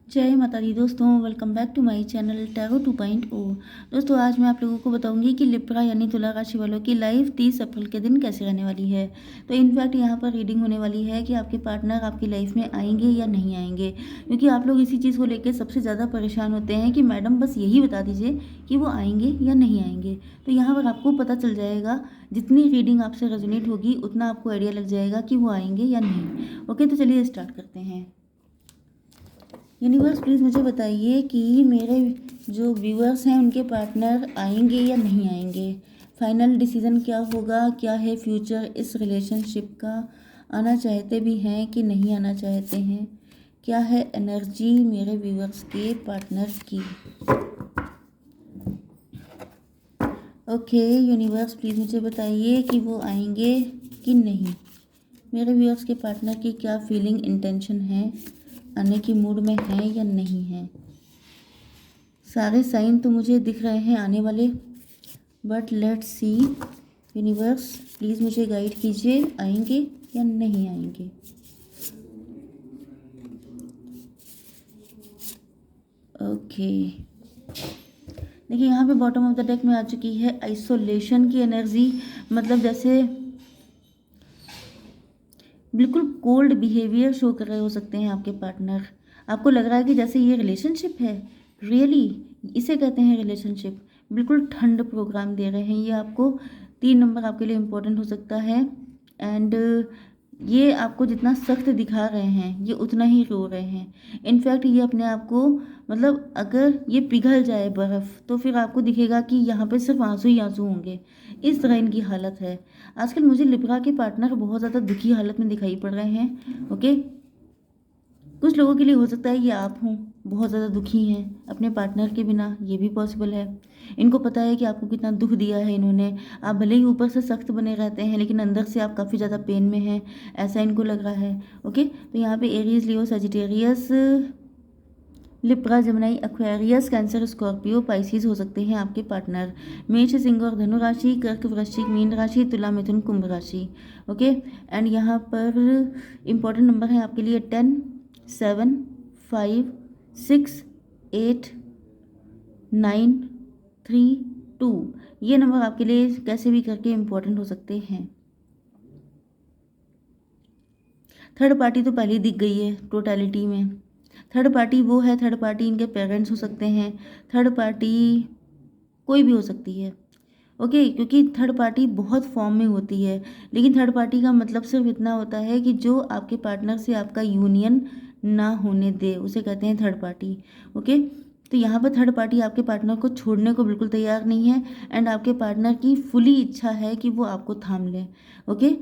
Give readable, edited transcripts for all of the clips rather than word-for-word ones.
जय माता दी दोस्तों, welcome back to my channel tarot 2.0। दोस्तों आज मैं आप लोगों को बताऊंगी कि लिब्रा यानी तुला राशि वालों की लाइफ 30 अप्रैल के दिन कैसे रहने वाली है। तो इनफैक्ट यहाँ पर रीडिंग होने वाली है कि आपके पार्टनर आपकी लाइफ में आएंगे या नहीं आएंगे, क्योंकि आप लोग इसी चीज़ को लेकर सबसे ज़्यादा परेशान होते हैं कि मैडम बस यही बता दीजिए कि वो आएंगे या नहीं आएंगे। तो यहाँ पर आपको पता चल जाएगा, जितनी रीडिंग आपसे रेजोनेट होगी उतना आपको आइडिया लग जाएगा कि वो आएंगे या नहीं। ओके, तो चलिए स्टार्ट करते हैं। यूनिवर्स प्लीज़ मुझे बताइए कि मेरे जो व्यूअर्स हैं उनके पार्टनर आएंगे या नहीं आएंगे। फाइनल डिसीजन क्या होगा, क्या है फ्यूचर इस रिलेशनशिप का, आना चाहते भी हैं कि नहीं आना चाहते हैं, क्या है एनर्जी मेरे व्यूअर्स के पार्टनर की। ओके यूनिवर्स प्लीज़ मुझे बताइए कि वो आएंगे कि नहीं। मेरे व्यूअर्स के पार्टनर की क्या फीलिंग इंटेंशन है, आने की मूड में है या नहीं है। सारे साइन तो मुझे दिख रहे हैं आने वाले, but let's see. Universe please मुझे गाइड कीजिए, आएंगे या नहीं आएंगे। ओके देखिए, यहाँ पे बॉटम ऑफ द डेक में आ चुकी है आइसोलेशन की एनर्जी। मतलब जैसे बिल्कुल कोल्ड बिहेवियर शो कर रहे हो सकते हैं आपके पार्टनर। आपको लग रहा है कि जैसे ये रिलेशनशिप है, रियली इसे कहते हैं रिलेशनशिप। बिल्कुल ठंड प्रोग्राम दे रहे हैं ये आपको। 3 नंबर आपके लिए इम्पोर्टेंट हो सकता है। एंड ये आपको जितना सख्त दिखा रहे हैं ये उतना ही रो रहे हैं। इनफैक्ट ये अपने आप को, मतलब अगर ये पिघल जाए बर्फ़ तो फिर आपको दिखेगा कि यहाँ पे सिर्फ आंसू ही आंसू होंगे। इस तरह इनकी हालत है आजकल। मुझे लिब्रा के पार्टनर बहुत ज़्यादा दुखी हालत में दिखाई पड़ रहे हैं। ओके, कुछ लोगों के लिए हो सकता है ये आप हों, बहुत ज़्यादा दुखी हैं अपने पार्टनर के बिना, ये भी पॉसिबल है। इनको पता है कि आपको कितना दुख दिया है इन्होंने। आप भले ही ऊपर से सख्त बने रहते हैं लेकिन अंदर से आप काफ़ी ज़्यादा पेन में हैं, ऐसा इनको लग रहा है। ओके, तो यहाँ पे Aries, Leo, Sagittarius, Libra, Gemini, Aquarius, Cancer, Scorpio, Pisces हो सकते हैं आपके पार्टनर। मेष, सिंह और धनु राशि, कर्क, वृश्चिक, मीन राशि, तुला, मिथुन, कुंभ राशि। ओके, एंड यहाँ पर इम्पोर्टेंट नंबर है आपके लिए 10, 7, 5, 6, 8, 9, 3, 2। ये नंबर आपके लिए कैसे भी करके इम्पोर्टेंट हो सकते हैं। थर्ड पार्टी तो पहले ही दिख गई है टोटलिटी में। थर्ड पार्टी वो है, थर्ड पार्टी इनके पेरेंट्स हो सकते हैं, थर्ड पार्टी कोई भी हो सकती है। ओके, क्योंकि थर्ड पार्टी बहुत फॉर्म में होती है, लेकिन थर्ड पार्टी का मतलब सिर्फ इतना होता है कि जो आपके पार्टनर से आपका यूनियन ना होने दे, उसे कहते हैं थर्ड पार्टी। ओके, तो यहाँ पर थर्ड पार्टी आपके पार्टनर को छोड़ने को बिल्कुल तैयार नहीं है। एंड आपके पार्टनर की फुली इच्छा है कि वो आपको थाम ले। ओके,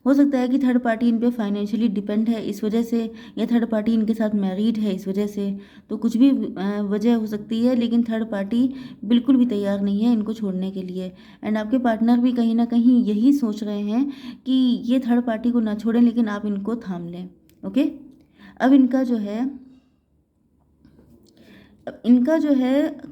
हो सकता है कि थर्ड पार्टी इन पे फाइनेंशियली डिपेंड है इस वजह से, या थर्ड पार्टी इनके साथ मैरिड है इस वजह से। तो कुछ भी वजह हो सकती है, लेकिन थर्ड पार्टी बिल्कुल भी तैयार नहीं है इनको छोड़ने के लिए। एंड आपके पार्टनर भी कहीं ना कहीं यही सोच रहे हैं कि ये थर्ड पार्टी को ना छोड़ें लेकिन आप इनको थाम लें। ओके, अब इनका जो है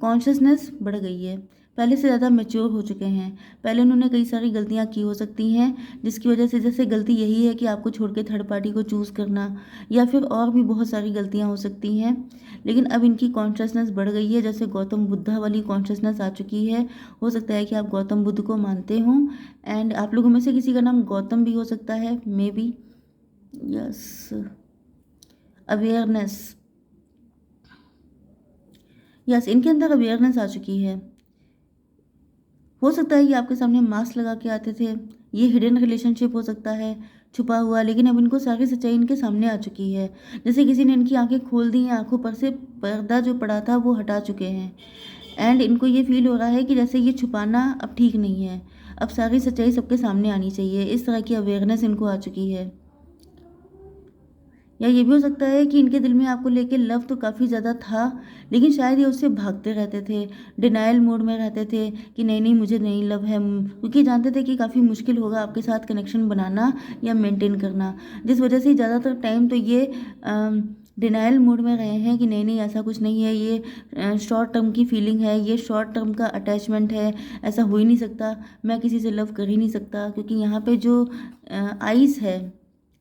कॉन्शियसनेस बढ़ गई है, पहले से ज़्यादा मैच्योर हो चुके हैं। पहले उन्होंने कई सारी गलतियां की हो सकती हैं, जिसकी वजह से, जैसे गलती यही है कि आपको छोड़ के थर्ड पार्टी को चूज़ करना, या फिर और भी बहुत सारी गलतियां हो सकती हैं। लेकिन अब इनकी कॉन्शियसनेस बढ़ गई है, जैसे गौतम बुद्धा वाली कॉन्शियसनेस आ चुकी है। हो सकता है कि आप गौतम बुद्ध को मानते हों, एंड आप लोगों में से किसी का नाम गौतम भी हो सकता है, may be. Yes, awareness, yes इनके अंदर अवेयरनेस आ चुकी है। हो सकता है ये आपके सामने मास्क लगा के आते थे, ये हिडन रिलेशनशिप हो सकता है, छुपा हुआ, लेकिन अब इनको सारी सच्चाई इनके सामने आ चुकी है। जैसे किसी ने इनकी आंखें खोल दी हैं, आंखों पर से पर्दा जो पड़ा था वो हटा चुके हैं। एंड इनको ये फील हो रहा है कि जैसे ये छुपाना अब ठीक नहीं है, अब सारी सच्चाई सबके सामने आनी चाहिए। इस तरह की अवेयरनेस इनको आ चुकी है। या ये भी हो सकता है कि इनके दिल में आपको लेके लव तो काफ़ी ज़्यादा था, लेकिन शायद ये उससे भागते रहते थे, डिनायल मोड में रहते थे कि नहीं नहीं मुझे नहीं लव है, क्योंकि जानते थे कि काफ़ी मुश्किल होगा आपके साथ कनेक्शन बनाना या मेंटेन करना। जिस वजह से ज़्यादातर टाइम तो ये डिनायल मोड में रहे हैं कि नहीं नहीं ऐसा कुछ नहीं है, ये शॉर्ट टर्म की फीलिंग है, ये शॉर्ट टर्म का अटैचमेंट है, ऐसा हो ही नहीं सकता, मैं किसी से लव कर ही नहीं सकता। क्योंकि यहाँ पे जो आइज़ है,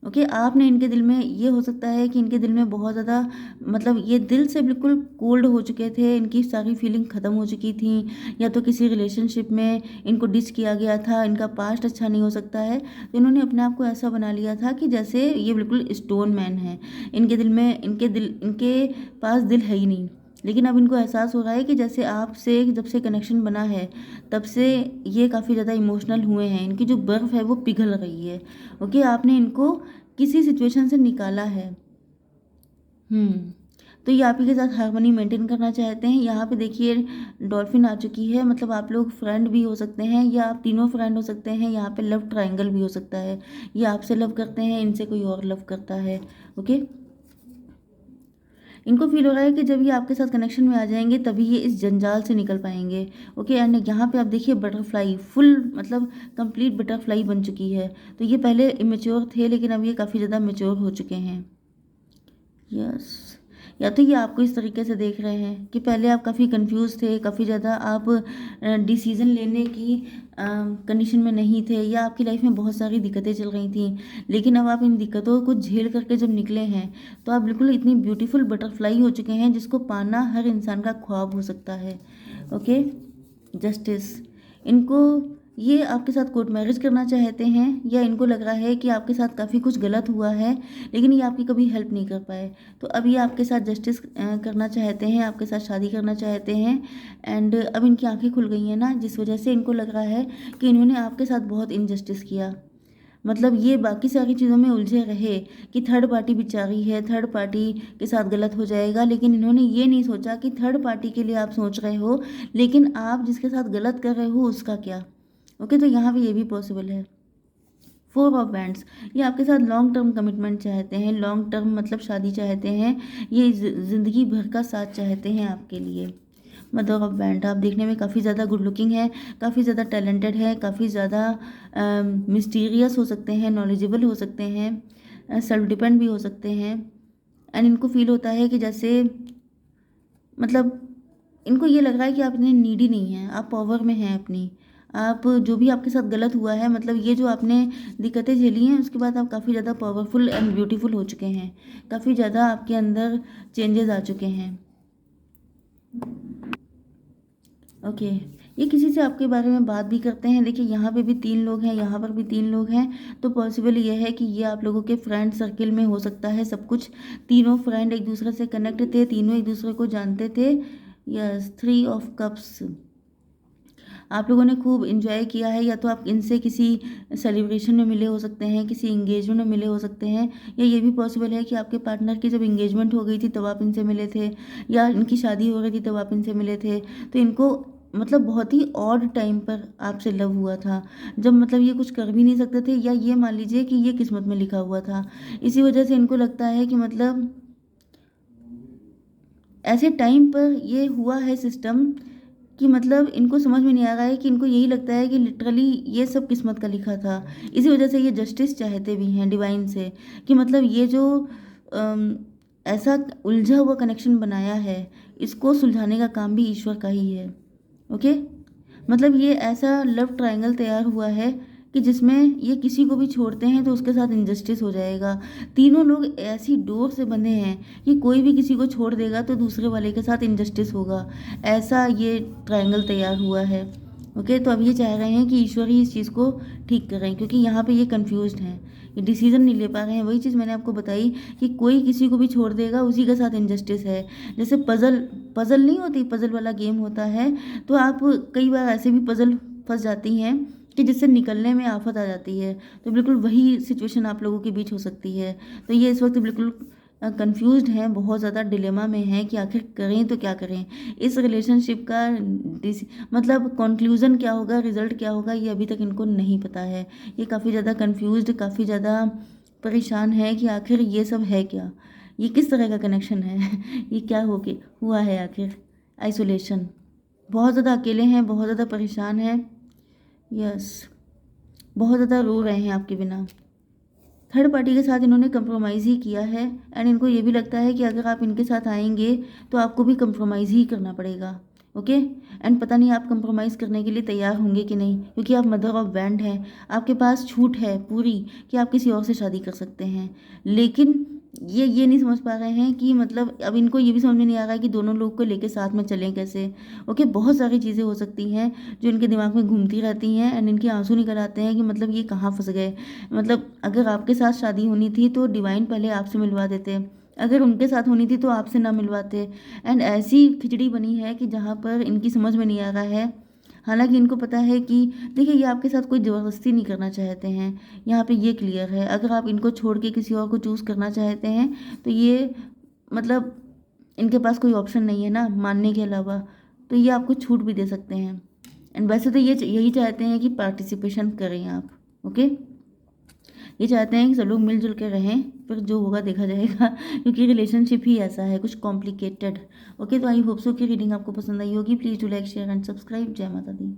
ओके, आपने इनके दिल में, ये हो सकता है कि इनके दिल में बहुत ज़्यादा, मतलब ये दिल से बिल्कुल कोल्ड हो चुके थे, इनकी सारी फीलिंग ख़त्म हो चुकी थी, या तो किसी रिलेशनशिप में इनको डिच किया गया था, इनका पास्ट अच्छा नहीं हो सकता है, तो इन्होंने अपने आप को ऐसा बना लिया था कि जैसे ये बिल्कुल स्टोन मैन है। इनके दिल में, इनके पास दिल है ही नहीं। लेकिन अब इनको एहसास हो रहा है कि जैसे आपसे जब से कनेक्शन बना है, तब से ये काफ़ी ज़्यादा इमोशनल हुए हैं, इनकी जो बर्फ़ है वो पिघल रही है। ओके, आपने इनको किसी सिचुएशन से निकाला है। हुँ। तो ये आप ही के साथ हार्मनी मेंटेन करना चाहते हैं। यहाँ पे देखिए डॉल्फिन आ चुकी है, मतलब आप लोग फ्रेंड भी हो सकते हैं, या आप तीनों फ्रेंड हो सकते हैं। यहाँ पे लव ट्रायंगल भी हो सकता है। ये आपसे लव करते हैं, इनसे कोई और लव करता है। ओके? इनको फ़ील हो रहा है कि जब ये आपके साथ कनेक्शन में आ जाएँगे, तभी ये इस जंजाल से निकल पाएँगे। ओके, एंड यहाँ पे आप देखिए बटरफ्लाई फुल, मतलब कंप्लीट बटरफ्लाई बन चुकी है। तो ये पहले इमैच्योर थे, लेकिन अब ये काफ़ी ज़्यादा मैच्योर हो चुके हैं। यस, या तो ये आपको इस तरीके से देख रहे हैं कि पहले आप काफ़ी कंफ्यूज थे, काफ़ी ज़्यादा आप डिसीज़न लेने की कंडीशन में नहीं थे, या आपकी लाइफ में बहुत सारी दिक्कतें चल रही थी, लेकिन अब आप इन दिक्कतों को झेल करके जब निकले हैं, तो आप बिल्कुल इतनी ब्यूटीफुल बटरफ्लाई हो चुके हैं जिसको पाना हर इंसान का ख्वाब हो सकता है। ओके, जस्टिस, इनको, ये आपके साथ कोर्ट मैरिज करना चाहते हैं, या इनको लग रहा है कि आपके साथ काफ़ी कुछ गलत हुआ है, लेकिन ये आपकी कभी हेल्प नहीं कर पाए। तो अब ये आपके साथ जस्टिस करना चाहते हैं, आपके साथ शादी करना चाहते हैं, एंड अब इनकी आंखें खुल गई हैं ना, जिस वजह से इनको लग रहा है कि इन्होंने आपके साथ बहुत इनजस्टिस किया। मतलब ये बाकी सारी चीज़ों में उलझे रहे कि थर्ड पार्टी बेचारी है, थर्ड पार्टी के साथ गलत हो जाएगा, लेकिन इन्होंने ये नहीं सोचा कि थर्ड पार्टी के लिए आप सोच रहे हो, लेकिन आप जिसके साथ गलत कर रहे हो उसका क्या। ओके, तो यहाँ पे ये भी पॉसिबल है। फोर ऑफ बैंड्स, ये आपके साथ लॉन्ग टर्म कमिटमेंट चाहते हैं, लॉन्ग टर्म मतलब शादी चाहते हैं, ये ज़िंदगी भर का साथ चाहते हैं आपके लिए। मदर ऑफ बैंड, आप देखने में काफ़ी ज़्यादा गुड लुकिंग है, काफ़ी ज़्यादा टैलेंटेड है, काफ़ी ज़्यादा मिस्टीरियस हो सकते हैं, नॉलेजेबल हो सकते हैं, सेल्फ डिपेंड भी हो सकते हैं, एंड इनको फील होता है कि जैसे, मतलब इनको ये लग रहा है कि आप इतने नीडी नहीं हैं, आप पावर में हैं अपनी। आप जो भी आपके साथ गलत हुआ है, मतलब ये जो आपने दिक्कतें झेली हैं, उसके बाद आप काफ़ी ज़्यादा पावरफुल एंड ब्यूटीफुल हो चुके हैं, काफ़ी ज़्यादा आपके अंदर चेंजेस आ चुके हैं। ओके, ये किसी से आपके बारे में बात भी करते हैं। देखिए यहाँ पे भी 3 लोग हैं, यहाँ पर भी 3 लोग हैं, तो पॉसिबल ये है कि ये आप लोगों के फ्रेंड सर्किल में हो सकता है सब कुछ। तीनों फ्रेंड एक दूसरे से कनेक्ट थे, तीनों एक दूसरे को जानते थे। यस, 3 ऑफ कप्स, आप लोगों ने खूब एंजॉय किया है, या तो आप इनसे किसी सेलिब्रेशन में मिले हो सकते हैं, किसी एंगेजमेंट में मिले हो सकते हैं, या ये भी पॉसिबल है कि आपके पार्टनर की जब एंगेजमेंट हो गई थी तब आप इनसे मिले थे, या इनकी शादी हो गई थी तब आप इनसे मिले थे। तो इनको, मतलब बहुत ही ऑड टाइम पर आपसे लव हुआ था, जब मतलब ये कुछ कर भी नहीं सकते थे, या ये मान लीजिए कि ये किस्मत में लिखा हुआ था। इसी वजह से इनको लगता है कि मतलब ऐसे टाइम पर ये हुआ है सिस्टम, कि मतलब इनको समझ में नहीं आ रहा है, कि इनको यही लगता है कि लिटरली ये सब किस्मत का लिखा था। इसी वजह से ये जस्टिस चाहते भी हैं डिवाइन से, कि मतलब ये जो अम, ऐसा उलझा हुआ कनेक्शन बनाया है, इसको सुलझाने का काम भी ईश्वर का ही है। ओके, मतलब ये ऐसा लव ट्रायंगल तैयार हुआ है कि जिसमें ये किसी को भी छोड़ते हैं तो उसके साथ इनजस्टिस हो जाएगा। तीनों लोग ऐसी डोर से बंधे हैं कि कोई भी किसी को छोड़ देगा तो दूसरे वाले के साथ इनजस्टिस होगा, ऐसा ये ट्रायंगल तैयार हुआ है। ओके, तो अब ये चाह रहे हैं कि ईश्वर ही इस चीज़ को ठीक करें, क्योंकि यहाँ पे ये कंफ्यूज्ड हैं, ये डिसीजन नहीं ले पा रहे हैं। वही चीज़ मैंने आपको बताई कि कोई किसी को भी छोड़ देगा, उसी के साथ इनजस्टिस है। जैसे पज़ल पज़ल नहीं होती, पज़ल वाला गेम होता है, तो आप कई बार ऐसे भी पज़ल फंस जाती हैं कि जिससे निकलने में आफत आ जाती है। तो बिल्कुल वही सिचुएशन आप लोगों के बीच हो सकती है। तो ये इस वक्त बिल्कुल कंफ्यूज्ड हैं, बहुत ज़्यादा डिलेमा में हैं कि आखिर करें तो क्या करें। इस रिलेशनशिप का मतलब कंक्लूज़न क्या होगा, रिज़ल्ट क्या होगा, ये अभी तक इनको नहीं पता है। ये काफ़ी ज़्यादा कंफ्यूज्ड, काफ़ी ज़्यादा परेशान है कि आखिर ये सब है क्या, ये किस तरह का कनेक्शन है ये क्या हो के हुआ है आखिर। आइसोलेशन, बहुत ज़्यादा अकेले हैं, बहुत ज़्यादा परेशान हैं। यस, बहुत ज़्यादा रो रहे हैं आपके बिना। थर्ड पार्टी के साथ इन्होंने कंप्रोमाइज़ ही किया है, एंड इनको ये भी लगता है कि अगर आप इनके साथ आएंगे तो आपको भी कंप्रोमाइज़ ही करना पड़ेगा। ओके। एंड पता नहीं आप कंप्रोमाइज़ करने के लिए तैयार होंगे कि नहीं, क्योंकि आप मदर ऑफ बैंड हैं, आपके पास छूट है पूरी कि आप किसी और से शादी कर सकते हैं। लेकिन ये नहीं समझ पा रहे हैं कि मतलब अब इनको ये भी समझ में नहीं आ रहा है कि दोनों लोग को लेके साथ में चलें कैसे। ओके, बहुत सारी चीज़ें हो सकती हैं जो इनके दिमाग में घूमती रहती हैं एंड इनके आंसू निकल आते हैं कि मतलब ये कहाँ फँस गए। मतलब अगर आपके साथ शादी होनी थी तो डिवाइन पहले आपसे मिलवा देते, अगर उनके साथ होनी थी तो आपसे ना मिलवाते। एंड ऐसी खिचड़ी बनी है कि जहाँ पर इनकी समझ में नहीं आ रहा है। हालाँकि इनको पता है कि देखिए ये आपके साथ कोई ज़बरदस्ती नहीं करना चाहते हैं, यहाँ पे ये क्लियर है। अगर आप इनको छोड़ के किसी और को चूज़ करना चाहते हैं तो ये मतलब इनके पास कोई ऑप्शन नहीं है ना मानने के अलावा, तो ये आपको छूट भी दे सकते हैं। एंड वैसे तो ये यही चाहते हैं कि पार्टिसिपेशन करें आप, ओके? ये चाहते हैं कि सब लोग मिल-जुल के रहें, फिर जो होगा देखा जाएगा क्योंकि रिलेशनशिप ही ऐसा है, कुछ कॉम्प्लिकेटेड। ओके, तो आई होप सो कि रीडिंग आपको पसंद आई होगी। Please do like, share and subscribe. जय माता दी।